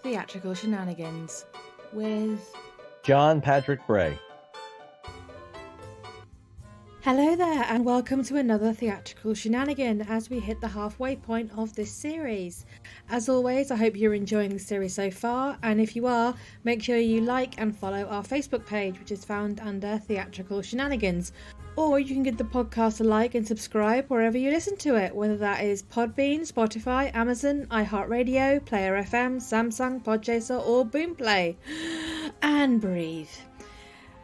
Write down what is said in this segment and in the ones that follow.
Theatrical Shenanigans with John Patrick Bray. Hello there, and welcome to another Theatrical Shenanigan as we hit the halfway point of this series. As always, I hope you're enjoying the series so far, and if you are, make sure you like and follow our Facebook page, which is found under Theatrical Shenanigans. Or you can give the podcast a like and subscribe wherever you listen to it, whether that is Podbean, Spotify, Amazon, iHeartRadio, Player FM, Samsung, Podchaser, or Boomplay. And breathe.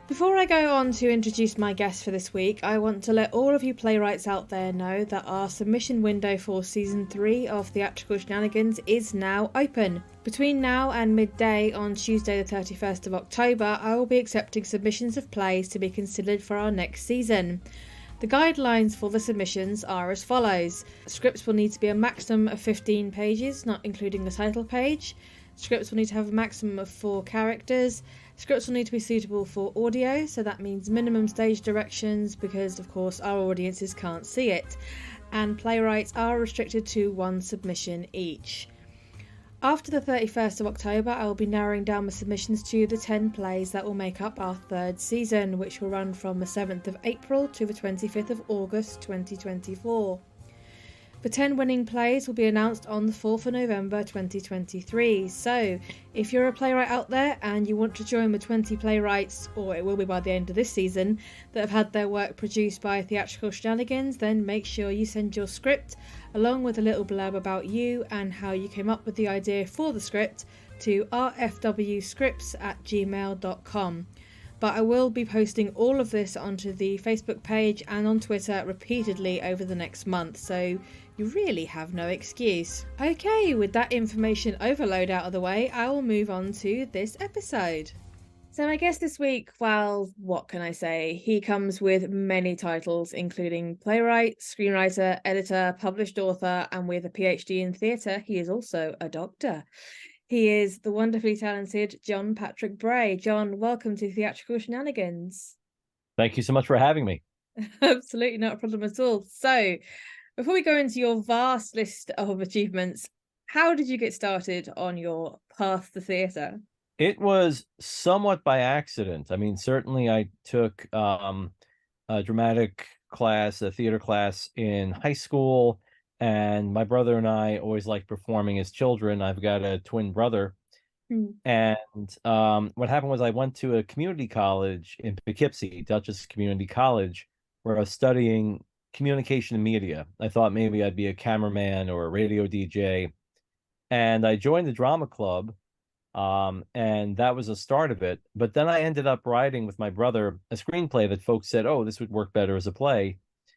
Before I go on to introduce my guest for this week, I want to let all of you playwrights out there know that our submission window for Season 3 of Theatrical Shenanigans is now open. Between now and midday on Tuesday the 31st of October, I will be accepting submissions of plays to be considered for our next season. The guidelines for the submissions are as follows. Scripts will need to be a maximum of 15 pages, not including the title page. Scripts will need to have a maximum of 4 characters. Scripts will need to be suitable for audio, so that means minimum stage directions because, of course, our audiences can't see it. And playwrights are restricted to 1 submission each. After the 31st of October, I will be narrowing down my submissions to the 10 plays that will make up our 3rd season, which will run from the 7th of April to the 25th of August 2024. The 10 winning plays will be announced on the 4th of November 2023, so if you're a playwright out there and you want to join the 20 playwrights, or it will be by the end of this season, that have had their work produced by Theatrical Shenanigans, then make sure you send your script, along with a little blurb about you and how you came up with the idea for the script, to rfwscripts@gmail.com. But I will be posting all of this onto the Facebook page and on Twitter repeatedly over the next month, so you really have no excuse. Okay, with that information overload out of the way, I will move on to this episode. So I guess this week, well, what can I say? He comes with many titles, including playwright, screenwriter, editor, published author, and with a PhD in theatre, he is also a doctor. He is the wonderfully talented John Patrick Bray. John, welcome to Theatrical Shenanigans. Thank you so much for having me. Absolutely not a problem at all. So, before we go into your vast list of achievements, how did you get started on your path to theatre? It was somewhat by accident. I mean, certainly I took a dramatic class, a theater class in high school, and my brother and I always liked performing as children. I've got a twin brother. And what happened was I went to a community college in Poughkeepsie, Dutchess Community College, where I was studying communication and media. I thought maybe I'd be a cameraman or a radio DJ. And I joined the drama club, and that was the start of it. But then I ended up writing with my brother a screenplay that folks said, oh, this would work better as a play.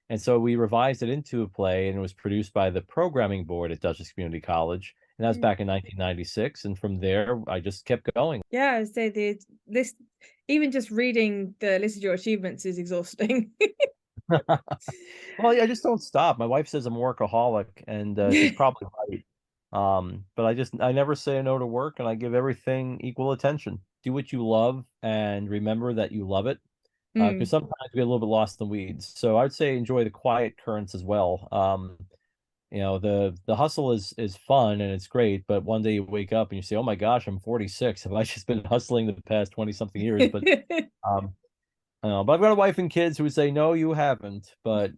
And so we revised it into a play, and it was produced by the programming board at Dutchess Community College. And that was back in 1996. And from there, I just kept going. Yeah, I would say the list, even just reading the list of your achievements is exhausting. Well, I just don't stop. My wife says I'm a workaholic, and she's probably right. But I never say no to work, and I give everything equal attention. Do what you love and remember that you love it. Because sometimes we get a little bit lost in the weeds. So I would say enjoy the quiet currents as well. The hustle is fun and it's great, but one day you wake up and you say, oh my gosh, I'm 46. Have I just been hustling the past 20 something years? But but I've got a wife and kids who would say, no, you haven't. But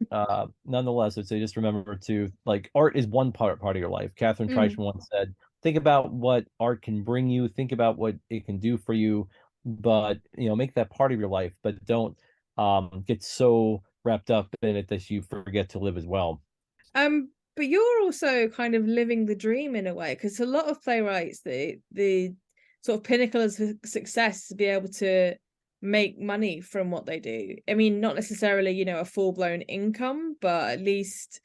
nonetheless, I'd say just remember to, like, art is one part of your life. Catherine Treichman once said, think about what art can bring you, think about what it can do for you, but make that part of your life, but don't get so wrapped up in it that you forget to live as well. But you're also kind of living the dream in a way, because a lot of playwrights, the sort of pinnacle of success is to be able to make money from what they do. I mean, not necessarily a full-blown income, but at least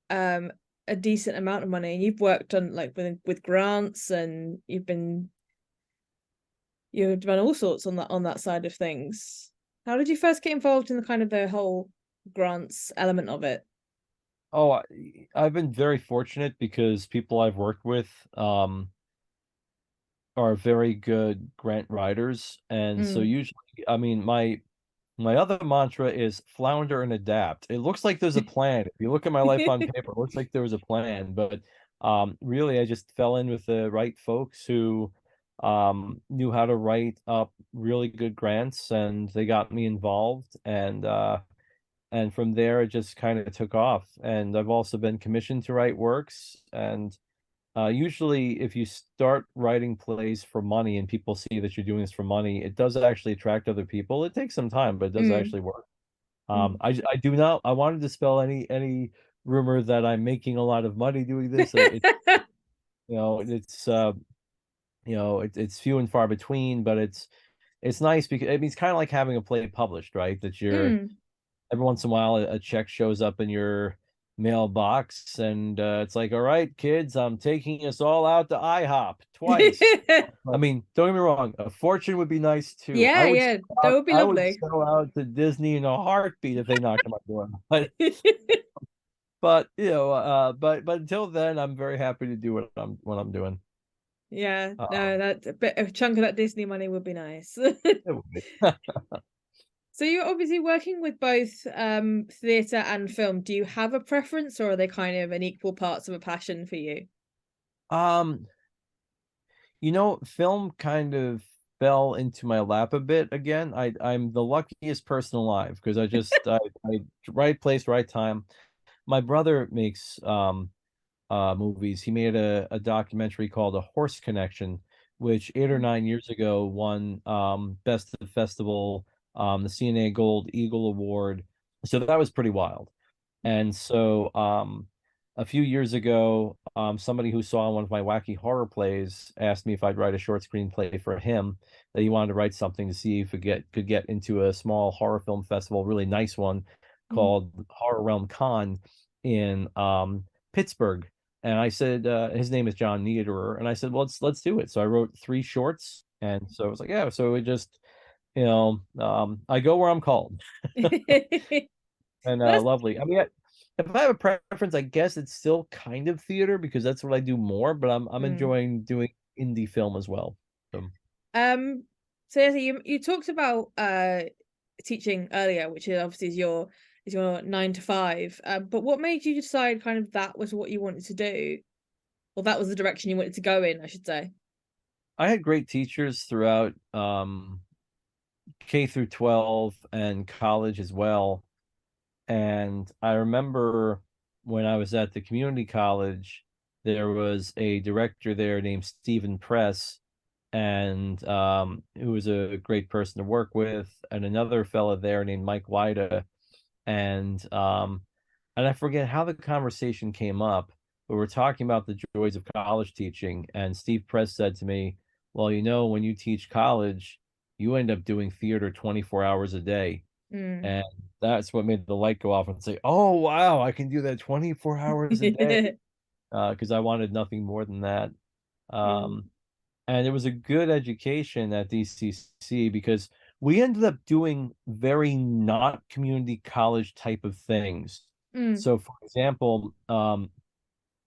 a decent amount of money. And you've worked on with grants, and you've done all sorts on that side of things. How did you first get involved in the whole grants element of it? Oh, I've been very fortunate because people I've worked with are very good grant writers. And so usually, I mean, my other mantra is flounder and adapt. It looks like there's a plan. If you look at my life on paper, it looks like there was a plan. But really, I just fell in with the right folks who knew how to write up really good grants, and they got me involved, and from there it just kind of took off. And I've also been commissioned to write works, and usually if you start writing plays for money and people see that you're doing this for money, it does actually attract other people. It takes some time, but it does Mm, actually work. mm. I do not. I wanted to dispel any rumor that I'm making a lot of money doing this. It you know it's it's few and far between, but it's nice because I mean it's kind of like having a play published, right? That you're Mm. every once in a while a check shows up in your mailbox, and it's like, all right, kids, I'm taking us all out to IHOP twice. I mean, don't get me wrong, a fortune would be nice too. Yeah, yeah, that would be I would lovely. sell out to Disney in a heartbeat if they knocked on my door. But but until then, I'm very happy to do what I'm doing. Yeah, no, Um, that a bit a chunk of that Disney money would be nice. it would be. So you're obviously working with both theatre and film. Do you have a preference, or are they kind of an equal parts of a passion for you? um, film kind of fell into my lap a bit again. I'm the luckiest person alive because I right place, right time. My brother makes movies. He made a documentary called A Horse Connection, which 8 or 9 years ago won Best of Festival, the CNA Gold Eagle Award. So that was pretty wild. And so a few years ago, somebody who saw one of my wacky horror plays asked me if I'd write a short screenplay for him, that he wanted to write something to see if he could get into a small horror film festival, really nice one Mm. called Horror Realm Con in Pittsburgh. And I said, his name is John Neederer, and I said, well, let's do it. So I wrote 3 shorts, and so it was like, yeah. So it just, I go where I'm called, and That's lovely. I mean, if I have a preference, I guess it's still kind of theater because that's what I do more. But I'm mm. enjoying doing indie film as well. So, Um, so yeah, so you talked about teaching earlier, which is obviously is your 9 to 5. But what made you decide kind of that was what you wanted to do, or that was the direction you wanted to go in, I should say? I had great teachers throughout K through 12 and college as well. And I remember when I was at the community college, there was a director there named Stephen Press, and who was a great person to work with, and another fellow there named Mike Wida. And I forget how the conversation came up, but we're talking about the joys of college teaching, and Steve Press said to me, well, when you teach college, you end up doing theater 24 hours a day. Mm. And that's what made the light go off and say, oh, wow, I can do that 24 hours a day. Because I wanted nothing more than that. Mm. Um, and it was a good education at DCC because we ended up doing very not community college type of things. Mm. So, for example,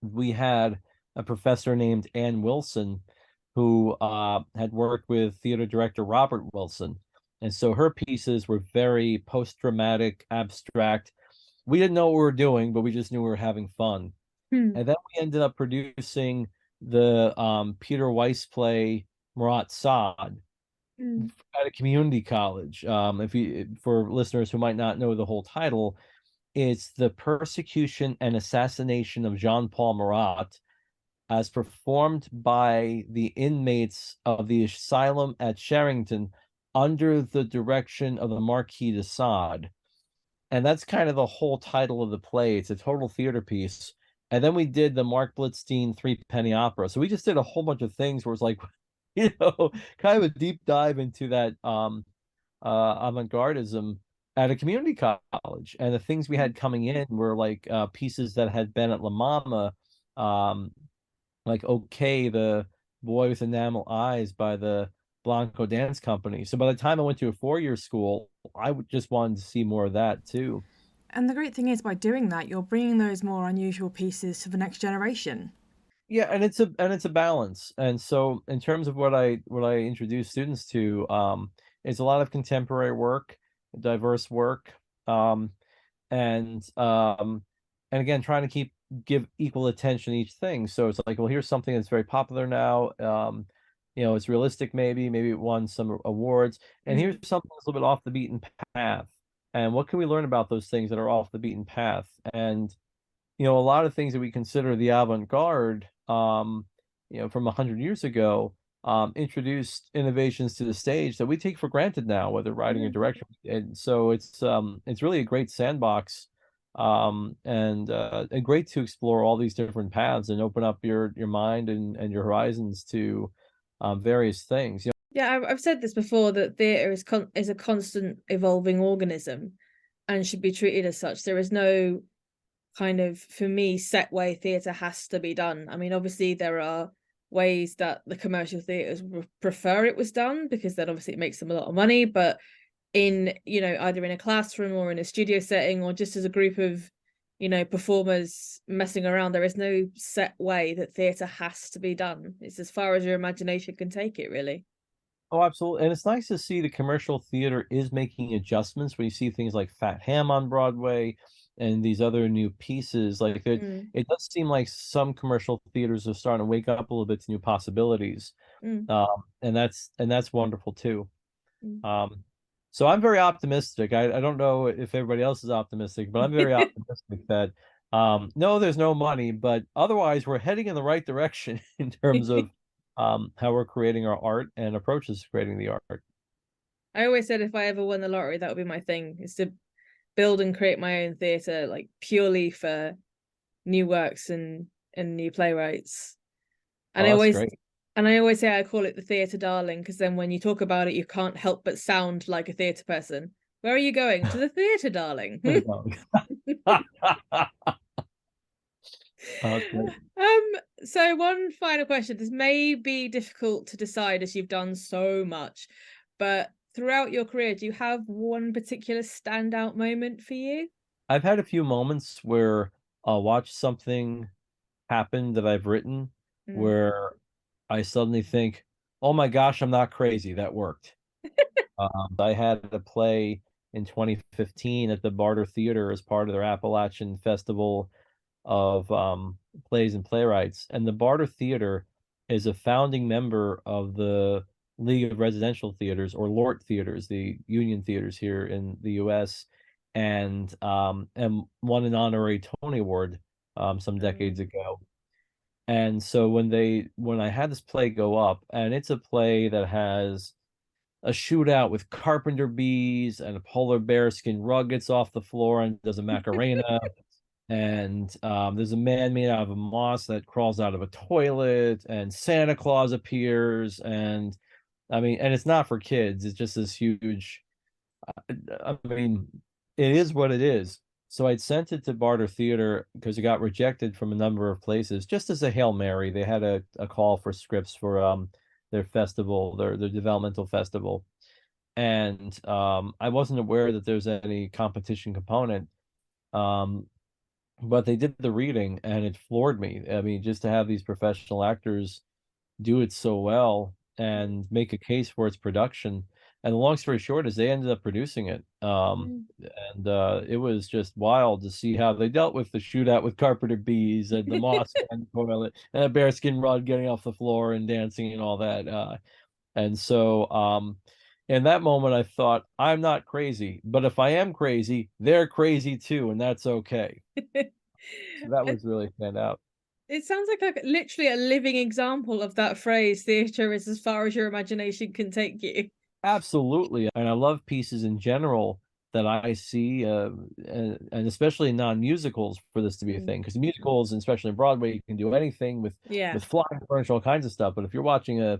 we had a professor named Ann Wilson who had worked with theater director Robert Wilson. And so her pieces were very post-dramatic, abstract. We didn't know what we were doing, but we just knew we were having fun. Mm. And then we ended up producing the Peter Weiss play Marat Sod Mm. at a community college. If you For listeners who might not know the whole title, it's the persecution and assassination of Jean-Paul Marat as performed by the inmates of the asylum at Sherrington under the direction of the Marquis de Sade. And that's kind of the whole title of the play. It's a total theater piece. And then we did the Mark Blitzstein Three Penny Opera. So we just did a whole bunch of things where it's like, kind of a deep dive into that avant-gardism at a community college. And the things we had coming in were like pieces that had been at La Mama, um, like Okay, the Boy with Enamel Eyes by the Blanco Dance Company. So by the time I went to a 4-year school, I would just wanted to see more of that too. And the great thing is, by doing that, you're bringing those more unusual pieces to the next generation. Yeah, and it's a balance. And so in terms of what I introduce students to, it's a lot of contemporary work, diverse work, um, and again trying to keep give equal attention to each thing. So it's like, well, here's something that's very popular now. It's realistic, maybe it won some awards, and here's something that's a little bit off the beaten path. And what can we learn about those things that are off the beaten path? And a lot of things that we consider the avant-garde, from 100 years ago, introduced innovations to the stage that we take for granted now, whether writing or direction. And so it's really a great sandbox, and great to explore all these different paths and open up your mind and your horizons to various things. Yeah, I've said this before, that theatre is a constant evolving organism and should be treated as such. There is no kind of, for me, set way theatre has to be done. I mean, obviously there are ways that the commercial theatres prefer it was done, because then obviously it makes them a lot of money, but in, either in a classroom or in a studio setting or just as a group of, performers messing around, there is no set way that theatre has to be done. It's as far as your imagination can take it, really. Oh, absolutely. And it's nice to see the commercial theater is making adjustments when you see things like Fat Ham on Broadway and these other new pieces. Like it does seem like some commercial theaters are starting to wake up a little bit to new possibilities. And that's wonderful too. So I'm very optimistic. I don't know if everybody else is optimistic, but I'm very optimistic that no, there's no money, but otherwise we're heading in the right direction in terms of how we're creating our art and approaches to creating the art. I always said if I ever won the lottery, that would be my thing, is to build and create my own theatre, like purely for new works and new playwrights. And I always say I call it the theatre darling, because then when you talk about it, you can't help but sound like a theatre person. Where are you going? To the theatre darling. So one final question. This may be difficult to decide as you've done so much, but throughout your career, do you have one particular standout moment for you? I've had a few moments where I'll watch something happen that I've written where I suddenly think, oh my gosh, I'm not crazy. That worked. I had a play in 2015 at the Barter Theater as part of their Appalachian Festival of plays and playwrights. And the Barter Theater is a founding member of the League of Residential Theaters, or LORT theaters, the union theaters here in the US, and won an honorary Tony Award some decades ago. And so when I had this play go up, and it's a play that has a shootout with carpenter bees, and a polar bear skin rug gets off the floor and does a Macarena. And there's a man made out of moss that crawls out of a toilet, and Santa Claus appears, and it's not for kids. It's just this huge, I mean, it is what it is. So I'd sent it to Barter Theater because it got rejected from a number of places, just as a Hail Mary. They had a call for scripts for their festival, their developmental festival. And I wasn't aware that there's any competition component. But they did the reading and it floored me. I mean, just to have these professional actors do it so well and make a case for its production. And the long story short is they ended up producing it. And it was just wild to see how they dealt with the shootout with carpenter bees and the moss and a bearskin rug getting off the floor and dancing and all that. And so in that moment, I thought, I'm not crazy, but if I am crazy, they're crazy too, and that's okay. So that was really stand out. It sounds like literally a living example of that phrase, theatre is as far as your imagination can take you. Absolutely. And I love pieces in general that I see, and especially non-musicals, for this to be a thing. Because musicals, and especially in Broadway, you can do anything with flying furniture, all kinds of stuff. But if you're watching a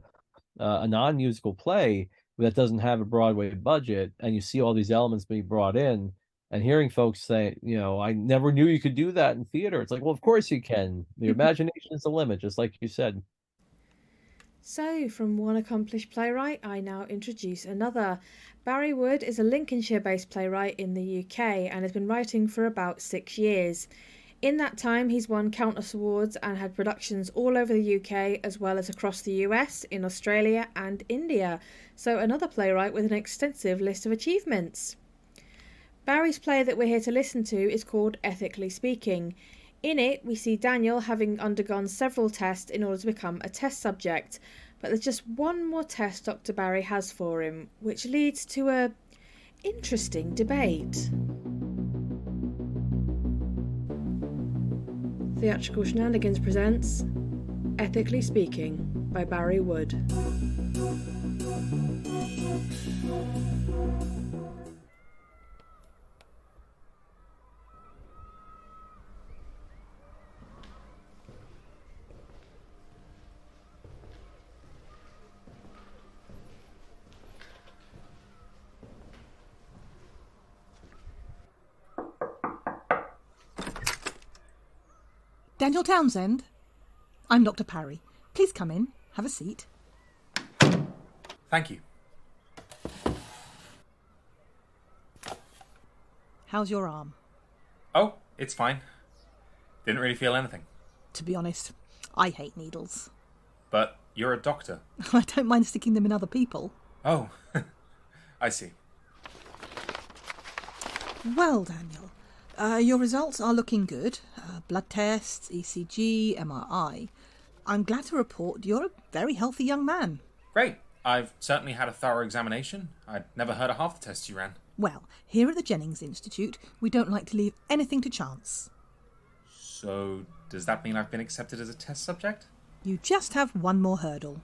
non-musical play that doesn't have a Broadway budget, and you see all these elements being brought in, and hearing folks say, I never knew you could do that in theater. It's like, well, of course you can. The imagination is the limit, just like you said. So, from one accomplished playwright, I now introduce another. Barry Wood is a Lincolnshire-based playwright in the UK and has been writing for about 6 years. In that time, he's won countless awards and had productions all over the UK, as well as across the US, in Australia and India. So another playwright with an extensive list of achievements. Barry's play that we're here to listen to is called Ethically Speaking. In it, we see Daniel having undergone several tests in order to become a test subject, but there's just one more test Dr. Parry has for him, which leads to a interesting debate. Theatrical Shenanigans presents Ethically Speaking by Barry Wood. Daniel Townsend? I'm Dr. Parry. Please come in. Have a seat. Thank you. How's your arm? Oh, it's fine. Didn't really feel anything. To be honest, I hate needles. But you're a doctor. I don't mind sticking them in other people. Oh, I see. Well, Daniel, your results are looking good. Blood tests, ECG, MRI. I'm glad to report you're a very healthy young man. Great. I've certainly had a thorough examination. I'd never heard of half the tests you ran. Well, here at the Jennings Institute, we don't like to leave anything to chance. So, does that mean I've been accepted as a test subject? You just have one more hurdle.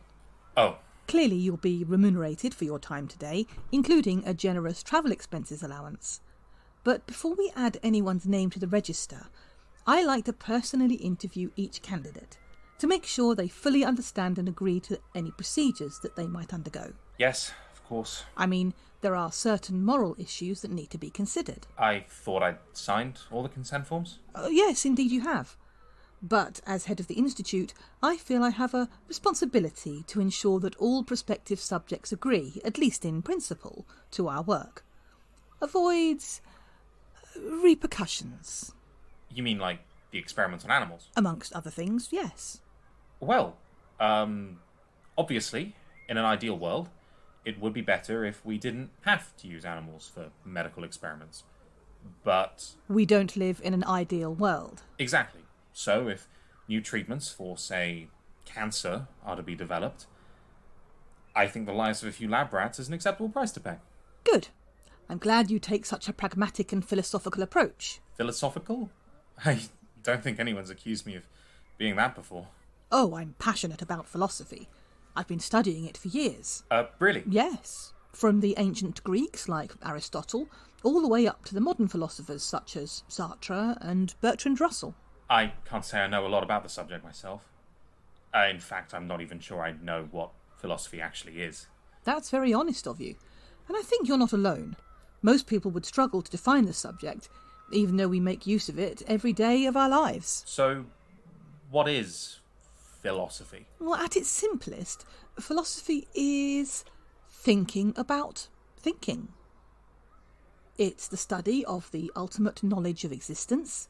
Oh. Clearly you'll be remunerated for your time today, including a generous travel expenses allowance. But before we add anyone's name to the register, I like to personally interview each candidate to make sure they fully understand and agree to any procedures that they might undergo. Yes, of course. I mean, there are certain moral issues that need to be considered. I thought I'd signed all the consent forms. Yes, indeed you have. But as head of the Institute, I feel I have a responsibility to ensure that all prospective subjects agree, at least in principle, to our work. Avoids repercussions. You mean like the experiments on animals? Amongst other things, yes. Well, obviously, in an ideal world, it would be better if we didn't have to use animals for medical experiments. But... we don't live in an ideal world. Exactly. So if new treatments for, say, cancer are to be developed, I think the lives of a few lab rats is an acceptable price to pay. Good. I'm glad you take such a pragmatic and philosophical approach. Philosophical? I don't think anyone's accused me of being that before. Oh, I'm passionate about philosophy. I've been studying it for years. Really? Yes. From the ancient Greeks, like Aristotle, all the way up to the modern philosophers such as Sartre and Bertrand Russell. I can't say I know a lot about the subject myself. In fact, I'm not even sure I know what philosophy actually is. That's very honest of you. And I think you're not alone. Most people would struggle to define the subject, even though we make use of it every day of our lives. So, what is philosophy? Well, at its simplest, philosophy is thinking about thinking. It's the study of the ultimate knowledge of existence,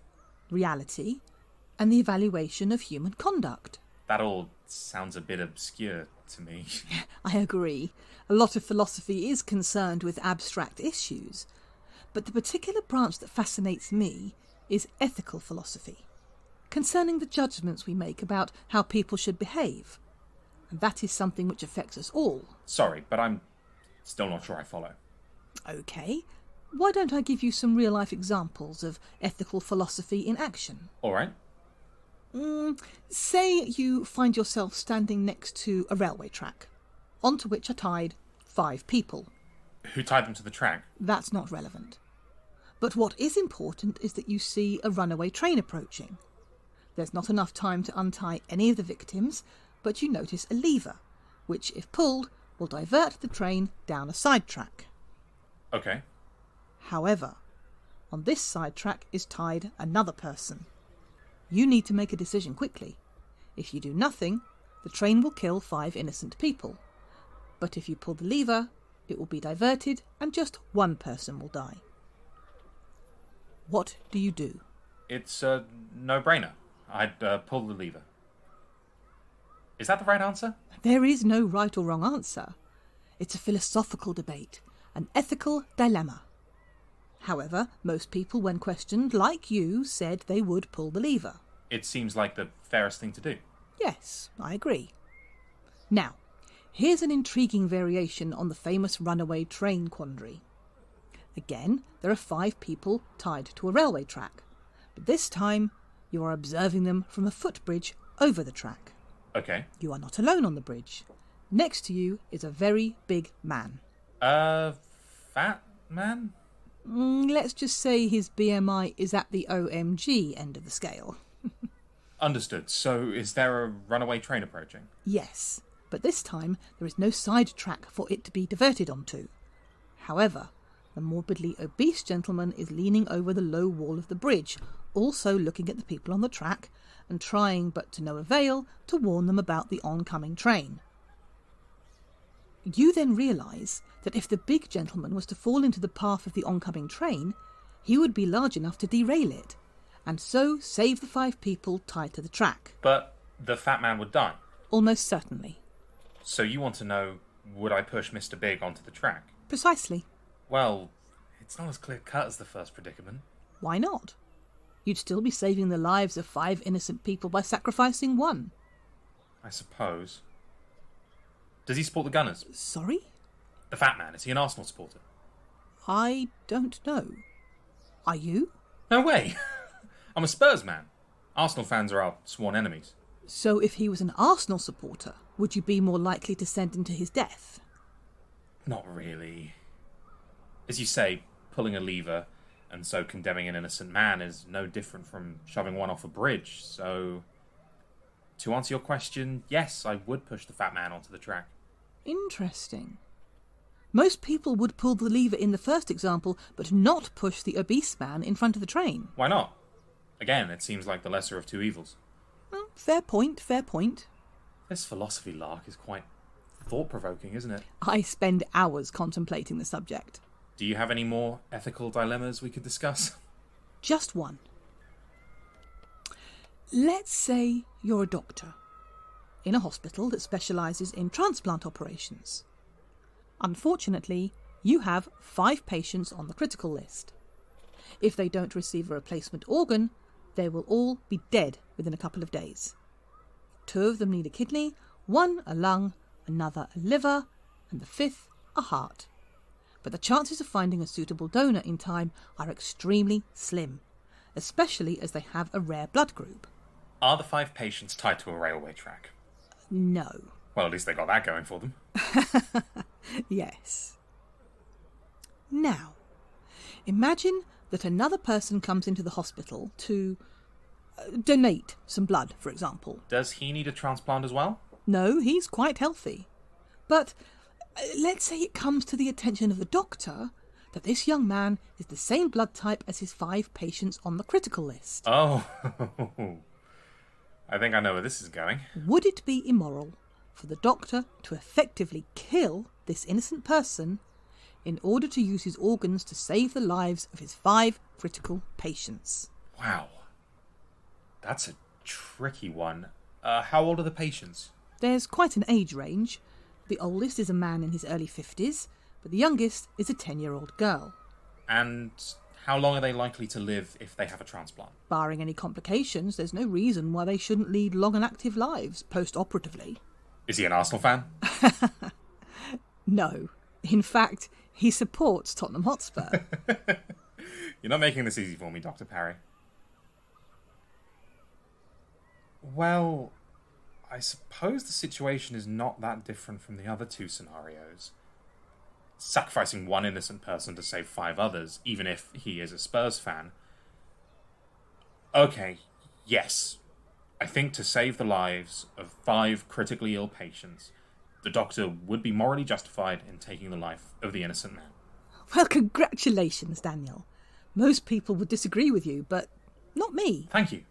reality, and the evaluation of human conduct. That all sounds a bit obscure to me. I agree. A lot of philosophy is concerned with abstract issues, but the particular branch that fascinates me is ethical philosophy, concerning the judgments we make about how people should behave. And that is something which affects us all. Sorry, but I'm still not sure I follow. Okay. Why don't I give you some real-life examples of ethical philosophy in action? All right. Say you find yourself standing next to a railway track, onto which are tied 5 people. Who tied them to the track? That's not relevant. But what is important is that you see a runaway train approaching. There's not enough time to untie any of the victims, but you notice a lever, which, if pulled, will divert the train down a side track. Okay. However, on this side track is tied another person. You need to make a decision quickly. If you do nothing, the train will kill 5 innocent people. But if you pull the lever, it will be diverted and just 1 person will die. What do you do? It's a no-brainer. I'd pull the lever. Is that the right answer? There is no right or wrong answer. It's a philosophical debate, an ethical dilemma. However, most people, when questioned, like you, said they would pull the lever. It seems like the fairest thing to do. Yes, I agree. Now, here's an intriguing variation on the famous runaway train quandary. Again, there are 5 people tied to a railway track, but this time you are observing them from a footbridge over the track. Okay. You are not alone on the bridge. Next to you is a very big man. Fat man? Let's just say his BMI is at the OMG end of the scale. Understood. So is there a runaway train approaching? Yes, but this time there is no side track for it to be diverted onto. However, the morbidly obese gentleman is leaning over the low wall of the bridge, also looking at the people on the track and trying, but to no avail, to warn them about the oncoming train. You then realise that if the big gentleman was to fall into the path of the oncoming train, he would be large enough to derail it, and so save the 5 people tied to the track. But the fat man would die. Almost certainly. So you want to know, would I push Mr. Big onto the track? Precisely. Well, it's not as clear-cut as the first predicament. Why not? You'd still be saving the lives of 5 innocent people by sacrificing 1. I suppose. Does he support the Gunners? Sorry? The fat man, is he an Arsenal supporter? I don't know. Are you? No way! I'm a Spurs man. Arsenal fans are our sworn enemies. So if he was an Arsenal supporter, would you be more likely to send him to his death? Not really. As you say, pulling a lever and so condemning an innocent man is no different from shoving one off a bridge, so... To answer your question, yes, I would push the fat man onto the track. Interesting. Most people would pull the lever in the first example, but not push the obese man in front of the train. Why not? Again, it seems like the lesser of 2 evils. Well, fair point, fair point. This philosophy lark is quite thought-provoking, isn't it? I spend hours contemplating the subject. Do you have any more ethical dilemmas we could discuss? Just one. Let's say you're a doctor in a hospital that specialises in transplant operations. Unfortunately, you have 5 patients on the critical list. If they don't receive a replacement organ, they will all be dead within a couple of days. 2 of them need a kidney, 1 a lung, another a liver, and the 5th a heart. But the chances of finding a suitable donor in time are extremely slim, especially as they have a rare blood group. Are the 5 patients tied to a railway track? No. Well, at least they got that going for them. Yes. Now, imagine that another person comes into the hospital to donate some blood, for example. Does he need a transplant as well? No, he's quite healthy. But let's say it comes to the attention of the doctor that this young man is the same blood type as his 5 patients on the critical list. Oh, I think I know where this is going. Would it be immoral for the doctor to effectively kill this innocent person in order to use his organs to save the lives of his 5 critical patients? Wow. That's a tricky one. How old are the patients? There's quite an age range. The oldest is a man in his early 50s, but the youngest is a 10-year-old girl. And how long are they likely to live if they have a transplant? Barring any complications, there's no reason why they shouldn't lead long and active lives post-operatively. Is he an Arsenal fan? No. In fact, he supports Tottenham Hotspur. You're not making this easy for me, Dr. Parry. Well, I suppose the situation is not that different from the other 2 scenarios. Sacrificing 1 innocent person to save 5 others, even if he is a Spurs fan. Okay, yes. I think to save the lives of 5 critically ill patients, the doctor would be morally justified in taking the life of the innocent man. Well, congratulations, Daniel. Most people would disagree with you, but not me. Thank you.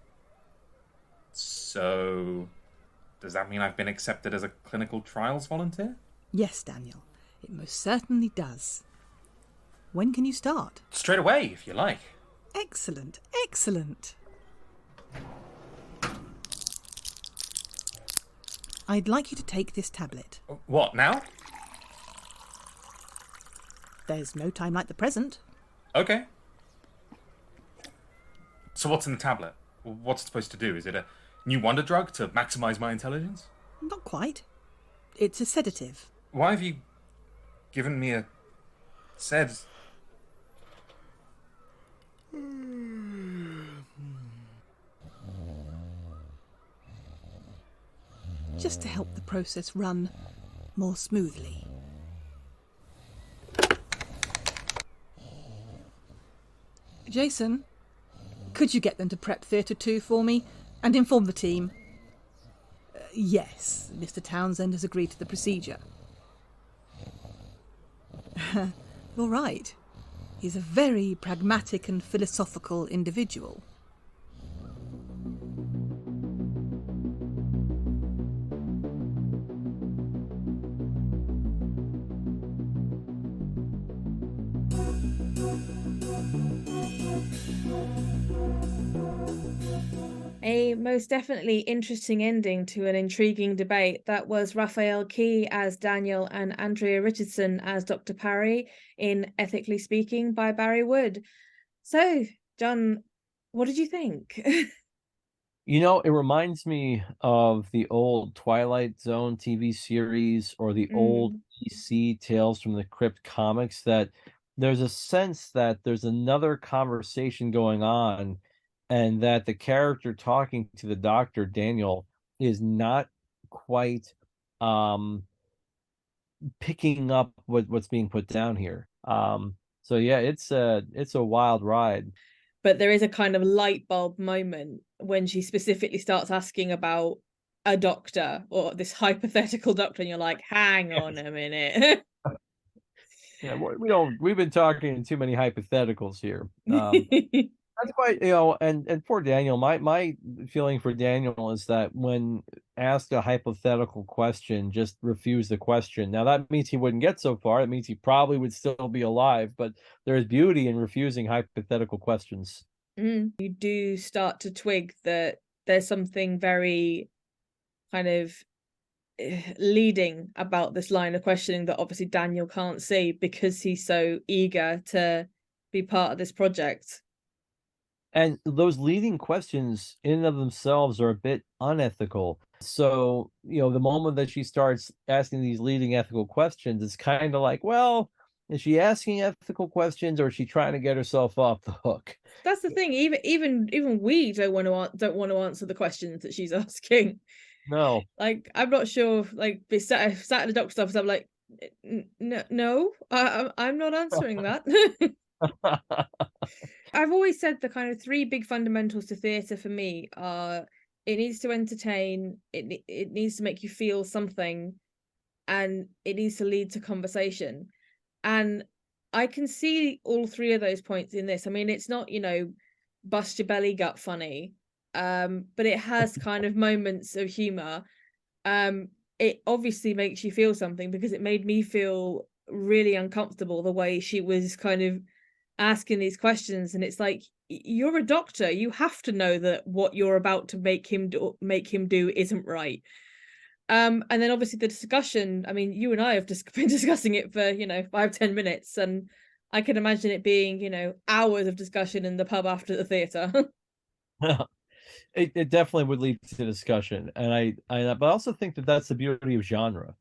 So, does that mean I've been accepted as a clinical trials volunteer? Yes, Daniel. It most certainly does. When can you start? Straight away, if you like. Excellent, excellent. I'd like you to take this tablet. What, now? There's no time like the present. Okay. So what's in the tablet? What's it supposed to do? Is it a new wonder drug to maximize my intelligence? Not quite. It's a sedative. Why have you given me a sed? Just to help the process run more smoothly. Jason, could you get them to prep Theatre 2 for me and inform the team? Yes, Mr. Townsend has agreed to the procedure. You're right. He's a very pragmatic and philosophical individual. A most definitely interesting ending to an intriguing debate. That was Raphael Key as Daniel and Andrea Richardson as Dr. Parry in Ethically Speaking by Barry Wood. So, John, what did you think? It reminds me of the old Twilight Zone TV series or the old DC Tales from the Crypt comics, that there's a sense that there's another conversation going on, and that the character talking to the doctor, Daniel, is not quite picking up what's being put down here. So yeah, it's a wild ride. But there is a kind of light bulb moment when she specifically starts asking about a doctor or this hypothetical doctor, and you're like, hang on a minute. Yeah, we've been talking too many hypotheticals here. That's why, and poor Daniel, my feeling for Daniel is that when asked a hypothetical question, just refuse the question. Now, that means he wouldn't get so far. It means he probably would still be alive, but there's beauty in refusing hypothetical questions. You do start to twig that there's something very kind of leading about this line of questioning that obviously Daniel can't see because he's so eager to be part of this project. And those leading questions in and of themselves are a bit unethical. So, the moment that she starts asking these leading ethical questions, it's kind of like, well, is she asking ethical questions, or is she trying to get herself off the hook? That's the thing. Even we don't want to answer the questions that she's asking. No. Like, I'm not sure. Like, sat at the doctor's office, I'm like, no, I'm not answering that. I've always said the kind of three big fundamentals to theatre for me are: it needs to entertain, it needs to make you feel something, and it needs to lead to conversation. And I can see all three of those points in this. I mean, it's not, bust your belly gut funny, but it has kind of moments of humor. It obviously makes you feel something, because it made me feel really uncomfortable the way she was kind of asking these questions. And it's like, you're a doctor, you have to know that what you're about to make him do isn't right. And then obviously the discussion, I mean, you and I have been discussing it for 5-10 minutes, and I can imagine it being hours of discussion in the pub after the theater. It definitely would lead to discussion, and but I also think that that's the beauty of genre,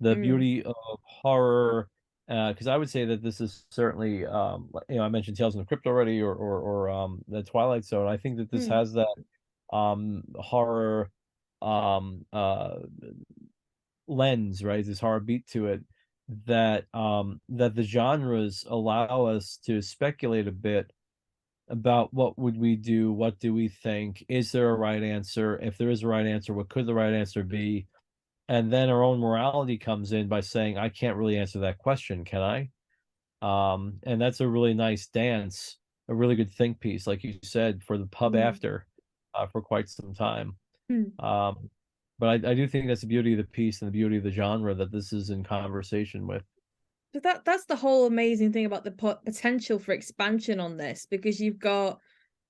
the beauty of horror, because I would say that this is certainly, I mentioned Tales from the Crypt already, or the Twilight Zone. I think that this has that horror lens, right? This horror beat to it, that the genres allow us to speculate a bit about what would we do, what do we think, is there a right answer? If there is a right answer, what could the right answer be? And then our own morality comes in by saying, I can't really answer that question, can I? And that's a really nice dance, a really good think piece, like you said, for the pub after, for quite some time. But I do think that's the beauty of the piece and the beauty of the genre that this is in conversation with. But that's the whole amazing thing about the potential for expansion on this, because you've got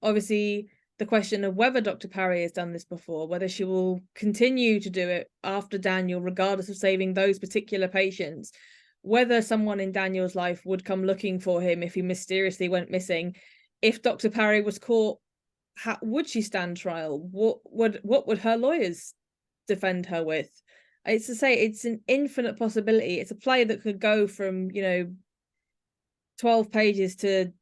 obviously the question of whether Dr. Parry has done this before, whether she will continue to do it after Daniel, regardless of saving those particular patients, whether someone in Daniel's life would come looking for him if he mysteriously went missing, if Dr. Parry was caught would she stand trial? What would her lawyers defend her with? It's to say, it's an infinite possibility. It's a play that could go from 12 pages to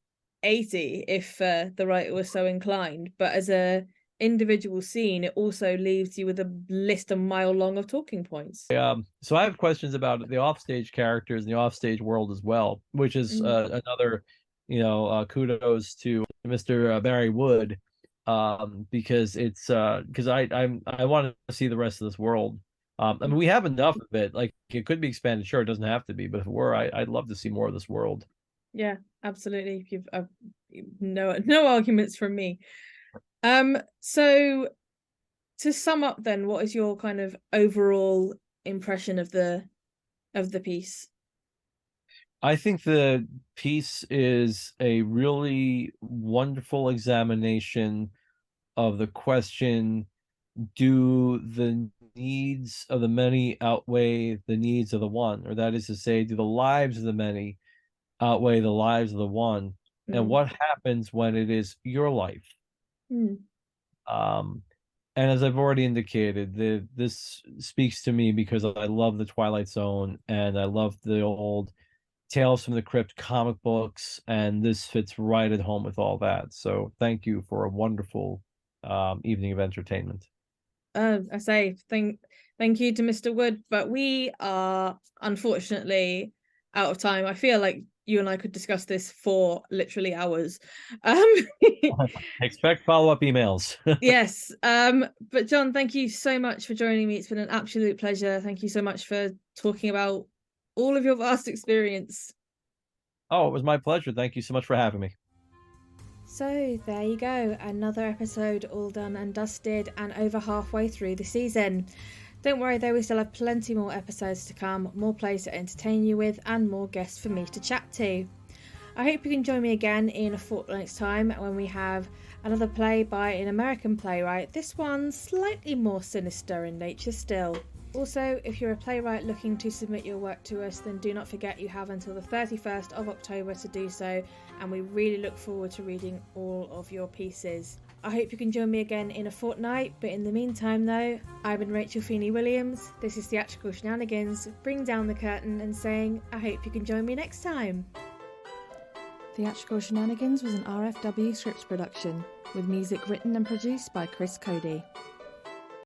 80 if the writer was so inclined, but as a individual scene, it also leaves you with a list a mile long of talking points. So I have questions about the offstage characters and the offstage world as well, which is another, kudos to Mr. Barry Wood, because it's because I want to see the rest of this world. I mean, we have enough of it. Like, it could be expanded. Sure, it doesn't have to be, but if it were, I'd love to see more of this world. Yeah, absolutely. You've no arguments from me. So to sum up then, what is your kind of overall impression of the piece? I think the piece is a really wonderful examination of the question, do the needs of the many outweigh the needs of the one? Or that is to say, do the lives of the many outweigh the lives of the one? And what happens when it is your life? And as I've already indicated, this speaks to me because I love the Twilight Zone and I love the old Tales from the Crypt comic books, and this fits right at home with all that. So thank you for a wonderful evening of entertainment. I say thank you to Mr. Wood, but we are unfortunately out of time. I feel like you and I could discuss this for literally hours. Expect follow-up emails. Yes. But John, thank you so much for joining me. It's been an absolute pleasure. Thank you so much for talking about all of your vast experience. Oh, it was my pleasure. Thank you so much for having me. So there you go, another episode all done and dusted, and over halfway through the season. Don't worry though, we still have plenty more episodes to come, more plays to entertain you with, and more guests for me to chat to. I hope you can join me again in a fortnight's time when we have another play by an American playwright, this one slightly more sinister in nature still. Also, if you're a playwright looking to submit your work to us, then do not forget you have until the 31st of October to do so, and we really look forward to reading all of your pieces. I hope you can join me again in a fortnight, but in the meantime though, I've been Rachel Feeney-Williams, this is Theatrical Shenanigans, bring down the curtain and saying, I hope you can join me next time. Theatrical Shenanigans was an RFW Scripts production, with music written and produced by Chris Cody.